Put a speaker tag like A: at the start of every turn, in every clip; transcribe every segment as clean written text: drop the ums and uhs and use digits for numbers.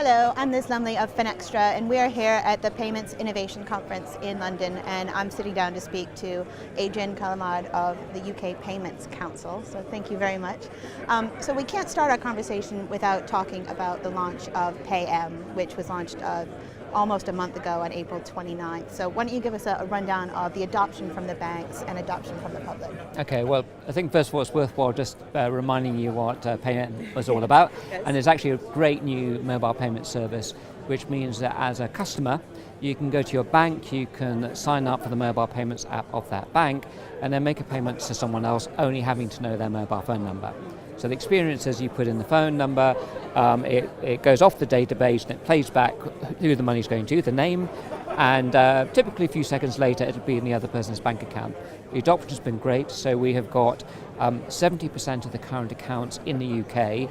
A: Hello, I'm Liz Lumley of Finextra, and we are here at the Payments Innovation Conference in London, and I'm sitting down to speak to Adrian Kamellard of the UK Payments Council, so thank you very much. So we can't start our conversation without talking about the launch of Paym, which was launched almost a month ago on April 29th. So why don't you give us a rundown of the adoption from the banks and adoption from the public?
B: Okay, well, I think first of all it's worthwhile just reminding you what Paym was all about. Yes. And it's actually a great new mobile payment service, which means that as a customer, you can go to your bank, you can sign up for the mobile payments app of that bank, and then make a payment to someone else, only having to know their mobile phone number. So the experience is you put in the phone number, it goes off the database and it plays back who the money's going to, the name, and typically a few seconds later it'll be in the other person's bank account. The adoption has been great, so we have got 70% of the current accounts in the UK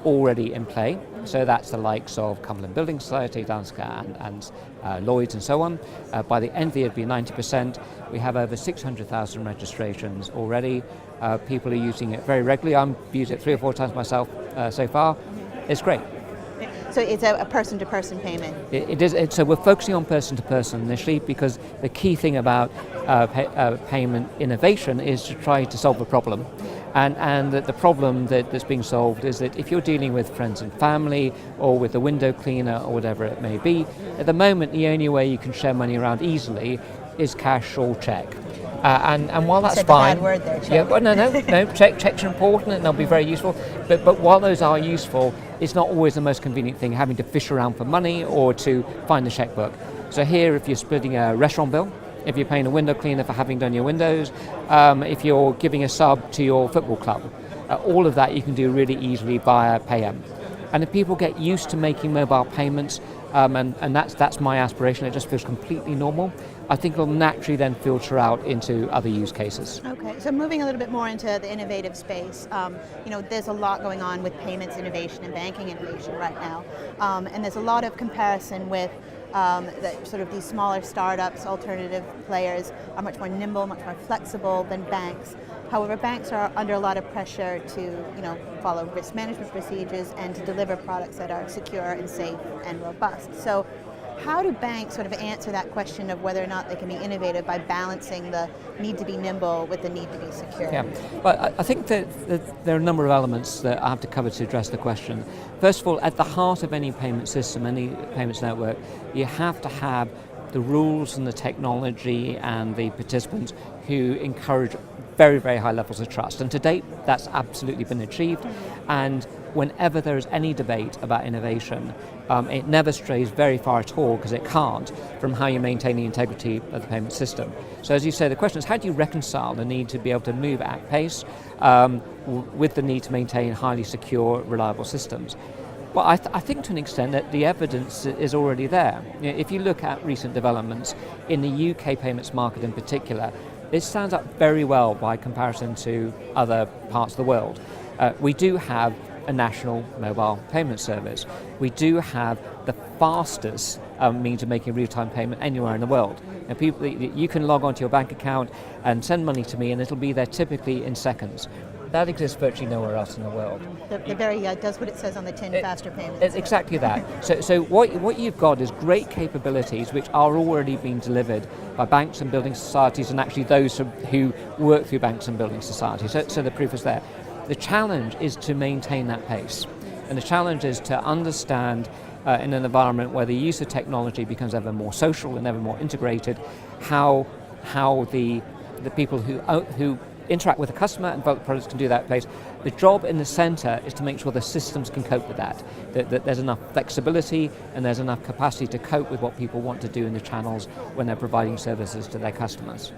B: already in play. So that's the likes of Cumberland Building Society, Danske and Lloyds and so on. By the end of the year it'll be 90%. We have over 600,000 registrations already. People are using it very regularly. I've used it 3 or 4 times myself so far. It's great.
A: So it's a person-to-person payment?
B: It is. So we're focusing on person-to-person initially because the key thing about payment innovation is to try to solve a problem. And the problem that's being solved is that if you're dealing with friends and family or with a window cleaner or whatever it may be, at the moment the only way you can share money around easily is cash or check. And while that's fine,
A: bad word there, check.
B: Yeah, well, no, checks are important and they'll be very useful. But while those are useful, it's not always the most convenient thing having to fish around for money or to find the checkbook. So here, if you're splitting a restaurant bill, if you're paying a window cleaner for having done your windows, if you're giving a sub to your football club, all of that you can do really easily via Paym. And if people get used to making mobile payments, and that's my aspiration, it just feels completely normal, I think it'll naturally then filter out into other use cases.
A: Okay, so moving a little bit more into the innovative space, there's a lot going on with payments innovation and banking innovation right now, and there's a lot of comparison with these smaller startups, alternative players are much more nimble, much more flexible than banks. However, banks are under a lot of pressure to, follow risk management procedures and to deliver products that are secure and safe and robust. So how do banks sort of answer that question of whether or not they can be innovative by balancing the need to be nimble with the need to be secure?
B: Yeah, well, I think that there are a number of elements that I have to cover to address the question. First of all, at the heart of any payment system, any payments network, you have to have the rules and the technology and the participants who encourage very, very high levels of trust. And to date, that's absolutely been achieved. And whenever there is any debate about innovation, it never strays very far at all, because it can't, from how you maintain the integrity of the payment system. So as you say, the question is, how do you reconcile the need to be able to move at pace with the need to maintain highly secure, reliable systems? Well, I think to an extent that the evidence is already there. If you look at recent developments in the UK payments market in particular, it stands up very well by comparison to other parts of the world. We do have a national mobile payment service. We do have the fastest means of making real-time payment anywhere in the world. And you can log onto your bank account and send money to me, and it'll be there typically in seconds. That exists virtually nowhere else in the world.
A: The very does what it says on the tin, faster payments.
B: It's exactly that. So what you've got is great capabilities which are already being delivered by banks and building societies, and actually those who work through banks and building societies. So the proof is there. The challenge is to maintain that pace. And the challenge is to understand in an environment where the use of technology becomes ever more social and ever more integrated, how the people who interact with the customer and develop products can do that at pace. The job in the center is to make sure the systems can cope with that there's enough flexibility and there's enough capacity to cope with what people want to do in the channels when they're providing services to their customers.